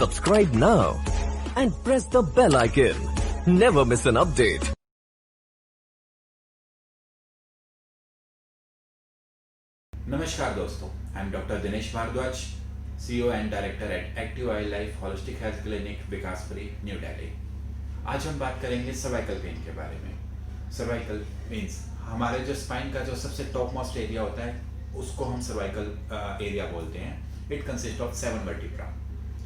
Subscribe now and press the bell icon. Never miss an update. नमस्कार दोस्तों, I am doctor Dinesh Bhardwaj, CEO and director at active I life holistic health clinic Vikaspuri, new Delhi. आज हम बात करेंगे cervical pain के बारे में। सर्वाइकल मीन्स हमारे जो स्पाइन का जो सबसे टॉप मोस्ट एरिया होता है उसको हम सर्वाइकल एरिया बोलते हैं। It consist of 7 vertebra: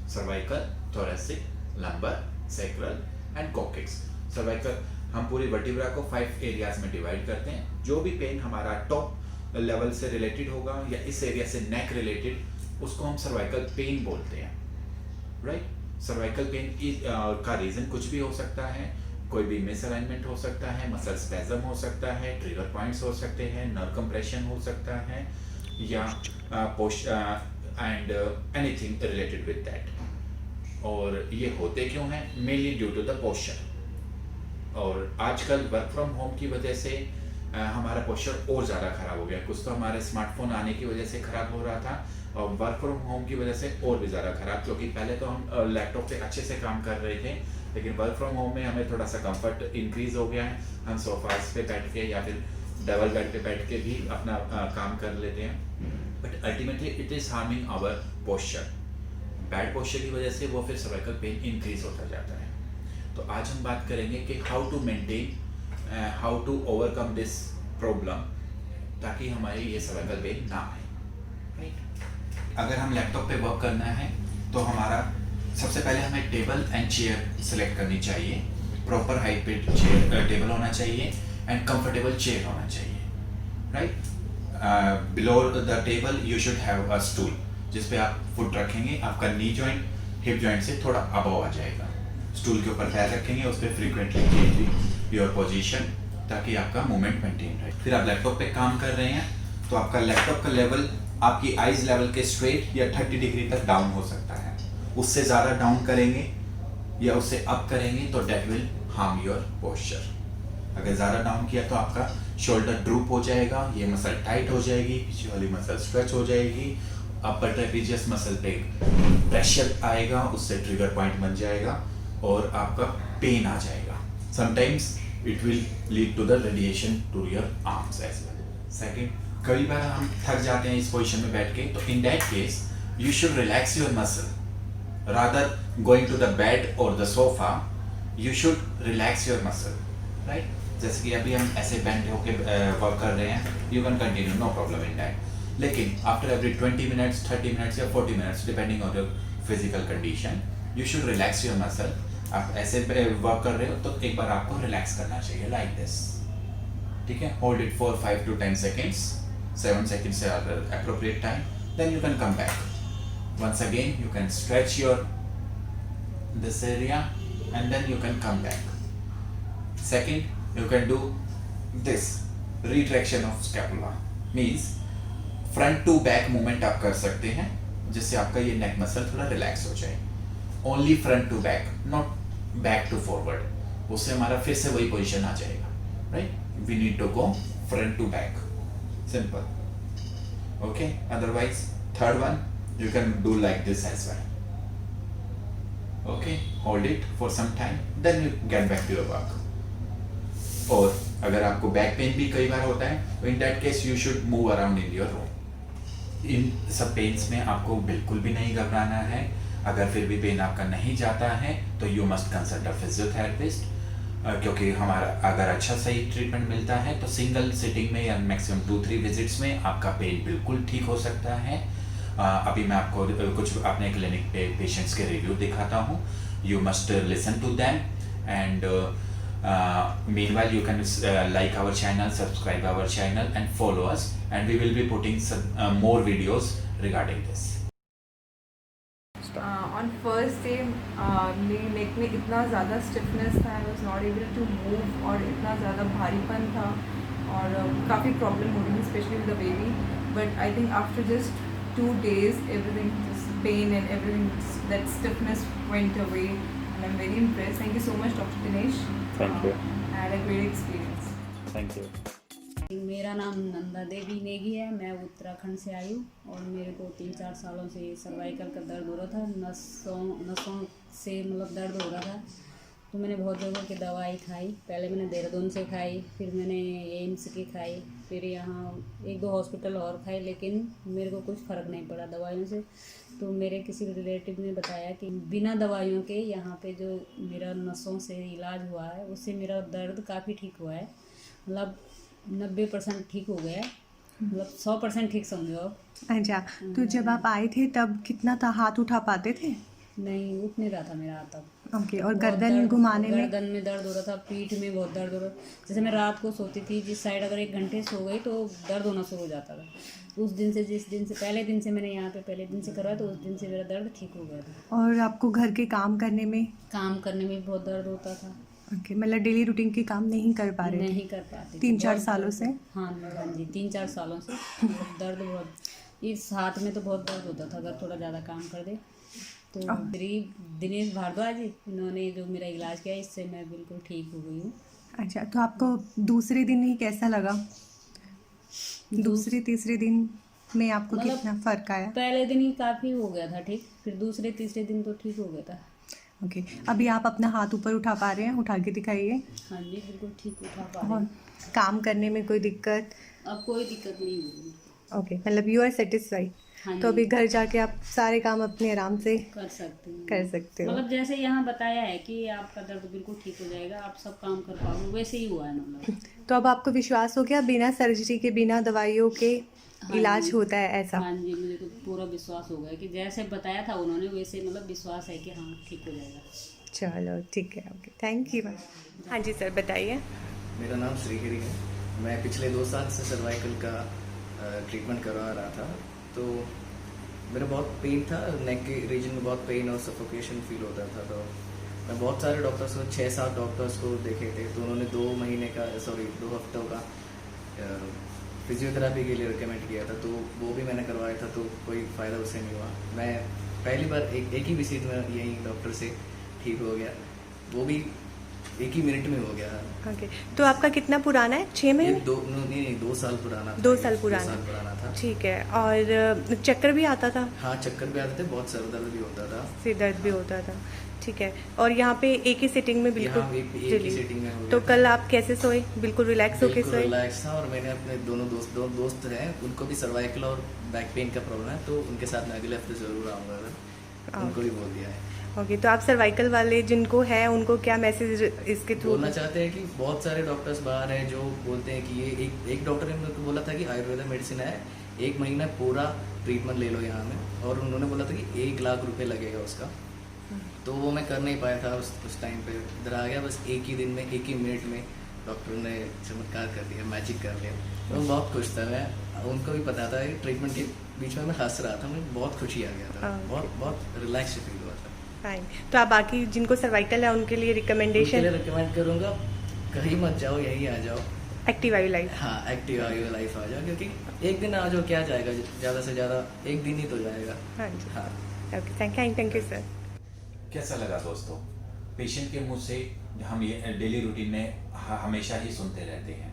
cervical, thoracic, lumbar, sacral and coccyx. Cervical हम पूरी वर्टिब्रा को 5 एरियाज में डिवाइड करते हैं। जो भी पेन हमारा टॉप लेवल से रिलेटेड होगा या इस एरिया से नेक रिलेटेड, उसको हम सर्वाइकल पेन बोलते हैं, राइट। सर्वाइकल पेन का रीजन कुछ भी हो सकता है। कोई भी मिसअलाइनमेंट हो सकता है, मसल स्पैज्म हो सकता है, ट्रिगर पॉइंट्स हो सकते हैं, नर्व कंप्रेशन हो सकता है, या and anything related with that. और ये होते क्यों हैं? Mainly due to the posture. और आजकल वर्क फ्रॉम होम की वजह से हमारा पोस्चर और ज़्यादा खराब हो गया। कुछ तो हमारे स्मार्टफोन आने की वजह से खराब हो रहा था और वर्क फ्रॉम होम की वजह से और भी ज़्यादा खराब, क्योंकि पहले तो हम लैपटॉप पे अच्छे से काम कर रहे थे, लेकिन वर्क फ्रॉम होम में हमें थोड़ा सा कंफर्ट इंक्रीज हो गया है। हम सोफास पे बैठ के या फिर डबल बेड पे बैठ के भी अपना काम कर लेते हैं, but ultimately it is harming our posture. Bad posture की वजह से वो फिर सर्वाइकल पेन इंक्रीज होता जाता है। तो आज हम बात करेंगे कि how to maintain, how to overcome this problem, ताकि हमारी ये सर्वाइकल पेन ना आए, राइट। अगर हम लैपटॉप पे वर्क करना है तो हमारा सबसे पहले हमें टेबल एंड चेयर सेलेक्ट करनी चाहिए। प्रॉपर हाइट पे चेयर टेबल होना चाहिए एंड कंफर्टेबल चेयर होना चाहिए, right. Below the table you should have a stool, जिस पे आप फुट रखेंगे, आपका नी जॉइंट हिप जॉइंट से थोड़ा अबव आ जाएगा। स्टूल के ऊपर पैर रखेंगे, उस पर फ्रीक्वेंटली चेंज योर पोजीशन, ताकि आपका मूवमेंट मेंटेन रहे। फिर आप लैपटॉप पे काम कर रहे हैं तो आपका लैपटॉप का लेवल आपकी आईज लेवल के स्ट्रेट या 30 डिग्री तक डाउन हो सकता है। उससे ज़्यादा डाउन करेंगे या उससे अप करेंगे तो that will harm your posture. अगर ज़्यादा डाउन किया तो आपका शोल्डर ड्रूप हो जाएगा, ये मसल टाइट हो जाएगी, पीछे वाली मसल स्ट्रेच हो जाएगी, अपर ट्रेपेजियस मसल पे प्रेशर आएगा, उससे ट्रिगर पॉइंट बन जाएगा और आपका पेन आ जाएगा। Sometimes it will lead to the radiation to your arms as well. Second, कई बार हम थक जाते हैं इस पोजीशन में बैठ के, तो in that case you should relax your muscle rather going to the bed or the sofa. You should relax your muscle, right? जैसे कि अभी हम ऐसे बैंड होके वर्क कर रहे हैं, you can continue, no problem in that. लेकिन after every 20 minutes, 30 minutes या 40 minutes depending on your physical condition, you should relax your muscle. आप ऐसे वर्क कर रहे हो तो एक बार आपको रिलैक्स करना चाहिए, लाइक दिस, ठीक है। Hold it for 5 to 10 seconds, 7 seconds से appropriate time, then you can come back. Once again you can stretch your this area and then you can come back. Second, you can do this retraction of scapula, means front to back movement आप कर सकते हैं, जिससे आपका ये नेक muscle थोड़ा relax हो जाए। Only front to back, not back to forward, उससे हमारा फिर से वही पोजीशन आ जाएगा, right. We need to go front to back, simple, okay. Otherwise third one you can do like this as well, okay. Hold it for some time, then you get back to your work. और अगर आपको back pain भी कई बार होता है तो in that case you should move around in your room. इन सब पेन्स में आपको बिल्कुल भी नहीं घबराना है। अगर फिर भी पेन आपका नहीं जाता है तो you must consult a physiotherapist, क्योंकि हमारा अगर अच्छा सही ट्रीटमेंट मिलता है तो सिंगल सिटिंग में या मैक्सिमम 2-3 विजिट्स में आपका पेन बिल्कुल ठीक हो सकता है। अभी मैं आपको कुछ अपने क्लिनिक पे पेशेंट्स के रिव्यू दिखाता हूँ। You must listen to them and meanwhile you can like our channel, subscribe our channel and follow us, and we will be putting some more videos regarding this. On first day मेरे नेक में इतना ज़्यादा stiffness था, I was not able to move, और इतना ज़्यादा भारीपन था और काफ़ी प्रॉब्लम हो रही थी specially with the baby. But I think after just 2 days everything, just pain and everything, that stiffness went away, and I'm very impressed. Thank you so much, Dr. Dinesh. Thank you. I had a great experience. Thank you. मेरा नाम नंदा देवी नेगी है। मैं उत्तराखंड से आई हूँ और मेरे को 3-4 सालों से सर्वाइकल का दर्द हो रहा था। नसों से मतलब दर्द हो रहा था। तो मैंने बहुत जगह की दवाई खाई। पहले मैंने देहरादून से खाई, फिर मैंने एम्स की खाई, फिर यहाँ 1-2 हॉस्पिटल और खाए, लेकिन मेरे को कुछ फ़र्क नहीं पड़ा दवाइयों से। तो मेरे किसी रिलेटिव ने बताया कि बिना दवाइयों के यहाँ पे जो मेरा नसों से इलाज हुआ है उससे मेरा दर्द काफ़ी ठीक हुआ है। मतलब 90% ठीक हो गया है, मतलब 100% ठीक समझो आप। अच्छा, तो जब आप आए थे तब कितना था, हाथ उठा पाते थे? नहीं उठ नहीं रहा था मेरा हाथ तब। ओके, और बहुत गर्दन दर्द- घुमाने में? गर्दन में दर्द हो रहा था, पीठ में बहुत दर्द हो रहा था। जैसे मैं रात को सोती थी जिस साइड, अगर 1 घंटे सो गई तो दर्द होना शुरू हो जाता था। उस दिन से, जिस दिन से पहले दिन से मैंने यहाँ पे पहले दिन से करवाया, तो उस दिन से मेरा दर्द ठीक हो गया था। और आपको घर के काम करने में? काम करने में भी बहुत दर्द होता था। ओके, मतलब डेली रूटीन के काम नहीं कर पा रहे थे? नहीं कर पाती। 3-4 सालों से? हाँ जी, 3-4 सालों से दर्द बहुत। इस हाथ में तो बहुत दर्द होता था अगर थोड़ा ज़्यादा काम कर दे तो। श्री दिनेश भारद्वाज, इन्होंने जो मेरा इलाज किया, इससे मैं बिल्कुल ठीक हो गई हूँ। अच्छा, तो आपको दूसरे दिन ही कैसा लगा? दूसरे तीसरे दिन में आपको मतलब कितना फ़र्क आया? पहले दिन ही काफ़ी हो गया था ठीक, फिर दूसरे तीसरे दिन तो ठीक हो गया था। ओके, अभी आप अपना हाथ ऊपर उठा पा रहे हैं? उठा के दिखाइए। हाँ जी, बिल्कुल ठीक उठा पा रही और हूँ। काम करने में कोई दिक्कत? अब कोई दिक्कत नहीं होगी। ओके, मतलब यू आर सेटिस्फाइड? हाँ तो जी, अभी घर जाके आप सारे काम अपने आराम से कर सकते हैं। कर सकते हो? मतलब जैसे यहाँ बताया है कि आपका दर्द बिल्कुल ठीक हो जाएगा, आप सब काम कर पाओगे, वैसे ही हुआ है मतलब। तो अब आपको विश्वास हो गया बिना सर्जरी के, बिना दवाइयों के हाँ इलाज जी। होता है ऐसा? हाँ जी, मुझे तो पूरा विश्वास हो गया कि जैसे बताया था उन्होंने, वैसे मतलब विश्वास है कि हाँ ठीक हो जाएगा। चलो ठीक है, ओके, थैंक यू। हाँ जी सर, बताइए। मेरा नाम श्रीगिरी है। मैं पिछले 2 साल से सर्वाइकल का ट्रीटमेंट करवा रहा था। तो मेरा बहुत पेन था, नेक के रीजन में बहुत पेन और सफोकेशन फील होता था। तो मैं बहुत सारे डॉक्टर्स को, 6-7 डॉक्टर्स को देखे थे। तो उन्होंने 2 हफ्तों का फिजियोथेरेपी के लिए रिकमेंड किया था। तो वो भी मैंने करवाया था, तो कोई फ़ायदा उससे नहीं हुआ। मैं पहली बार एक ही विजिट में यही डॉक्टर से ठीक हो गया, वो भी 1 ही मिनट में हो गया। ओके, तो आपका कितना पुराना है? 6 महीने? 2 साल पुराना था। 2 साल 2 पुराना? साल पुराना था। ठीक है, और चक्कर भी आता था? हाँ, चक्कर भी आते थे, बहुत सर दर्द भी होता था। सिर दर्द भी होता था? ठीक है, और यहाँ पे एक ही सिटिंग में बिल्कुल यहाँ एक ही रिलीफ? सीटिंग में हो गया तो था। कल आप कैसे सोए? बिल्कुल रिलैक्स होके बिल्कुल सोए? रिलैक्स था। और मैंने अपने दो दोस्त हैं, उनको भी सर्वाइकल और बैक पेन का प्रॉब्लम है, तो उनके साथ मैं अगले हफ्ते ज़रूर आऊँगा। उनको भी बोल दिया है। ओके, तो आप सर्वाइकल वाले जिनको है उनको क्या मैसेज इसके थ्रू बोलना चाहते हैं कि बहुत सारे डॉक्टर्स बाहर हैं जो बोलते हैं कि ये एक डॉक्टर ने मेरे को बोला था कि आयुर्वेदा मेडिसिन है, 1 महीना पूरा ट्रीटमेंट ले लो यहाँ में। और उन्होंने बोला था कि 1 लाख रुपए लगेगा उसका। तो वो मैं कर नहीं पाया था उस टाइम पे। इधर आ गया, बस 1 ही दिन में, 1 ही मिनट में डॉक्टर ने चमत्कार कर दिया, मैजिक कर लिया। तो मैं बहुत खुश था। मैं उनको भी पता था कि ट्रीटमेंट के बीच में मैं हंस रहा था, मुझे बहुत खुशी आ गया था। बहुत रिलैक्स फील हुआ था। फाइन। तो आप बाकी जिनको सर्वाइकल है उनके लिए रिकमेंडेशन? रिकमेंड करूँगा, कहीं मत जाओ, यहीं आ जाओ। एक्टिव आयु लाइफ? हाँ, एक्टिव आयु लाइफ आ जाओ, क्योंकि 1 दिन आ जाओ, क्या जाएगा, ज़्यादा से ज़्यादा 1 दिन ही तो जाएगा। हाँ जी, हाँ। Okay, thank you sir. कैसा लगा दोस्तों? पेशेंट के मुंह से हम ये डेली रूटीन में हमेशा ही सुनते रहते हैं,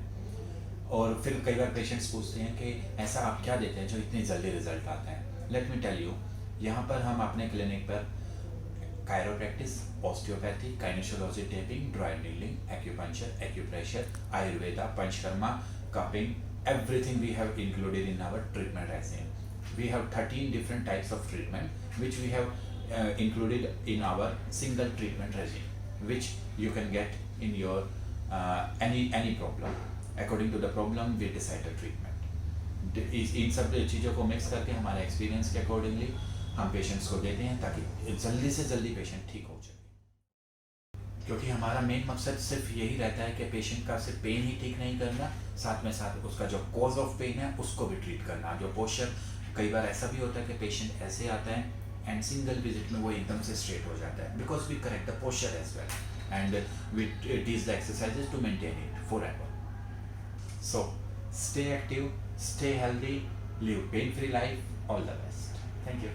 और फिर कई बार पेशेंट्स पूछते हैं कि ऐसा आप क्या देते हैं जो इतनी जल्दी रिजल्ट आता है। लेट मी टेल यू, यहाँ पर हम अपने क्लिनिक पर chiropractic, osteopathy, kinesiology, taping, dry needling, acupuncture, acupressure, Ayurveda, Panchakarma, cupping, everything we have included in our treatment regime. We have 13 different types of treatment which we have included in our single treatment regime, which you can get in your any problem. According to the problem, we decide the treatment. इन सब चीज़ों को mix करके हमारे experience के accordingly हम patients को देते हैं, ताकि जल्दी से जल्दी पेशेंट ठीक हो सके। क्योंकि हमारा मेन मकसद सिर्फ यही रहता है कि पेशेंट का सिर्फ पेन ही ठीक नहीं करना, साथ में साथ उसका जो कॉज ऑफ पेन है उसको भी ट्रीट करना। जो पोस्चर, कई बार ऐसा भी होता है कि पेशेंट ऐसे आता है एंड सिंगल विजिट में वो एकदम से स्ट्रेट हो जाता है, because we correct the posture as well and we teach the exercises to maintain it forever. So stay active, stay healthy, live pain-free life. All the best. Thank you.